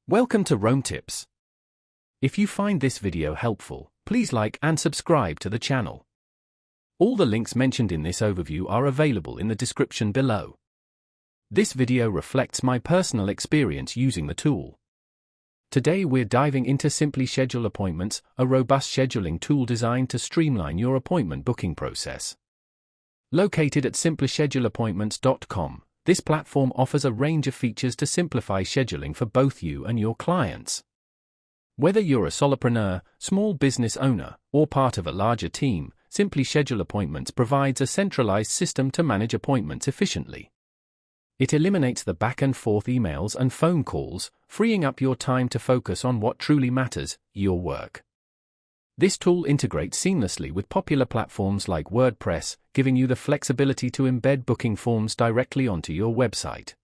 Welcome to Rome Tips. If you find this video helpful, please like and subscribe to the channel. All the links mentioned in this overview are available in the description below. This video reflects my personal experience using the tool. Today we're diving into SimplySchedule Appointments, a robust scheduling tool designed to streamline your appointment booking process. Located at SimplyScheduleAppointments.com, this platform offers a range of features to simplify scheduling for both you and your clients. Whether you're a solopreneur, small business owner, or part of a larger team, SimplySchedule Appointments provides a centralized system to manage appointments efficiently. It eliminates the back-and-forth emails and phone calls, freeing up your time to focus on what truly matters, your work. This tool integrates seamlessly with popular platforms like WordPress, giving you the flexibility to embed booking forms directly onto your website.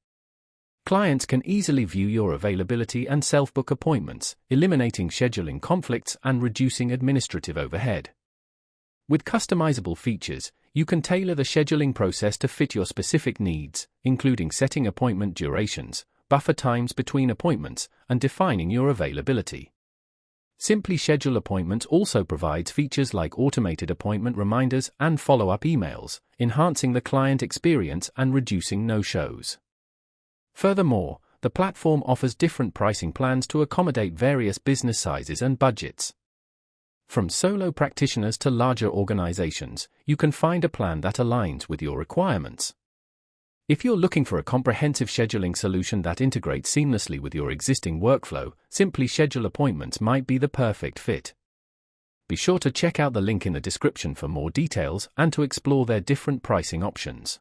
Clients can easily view your availability and self-book appointments, eliminating scheduling conflicts and reducing administrative overhead. With customizable features, you can tailor the scheduling process to fit your specific needs, including setting appointment durations, buffer times between appointments, and defining your availability. SimplySchedule Appointments also provides features like automated appointment reminders and follow-up emails, enhancing the client experience and reducing no-shows. Furthermore, the platform offers different pricing plans to accommodate various business sizes and budgets. From solo practitioners to larger organizations, you can find a plan that aligns with your requirements. If you're looking for a comprehensive scheduling solution that integrates seamlessly with your existing workflow, SimplySchedule Appointments might be the perfect fit. Be sure to check out the link in the description for more details and to explore their different pricing options.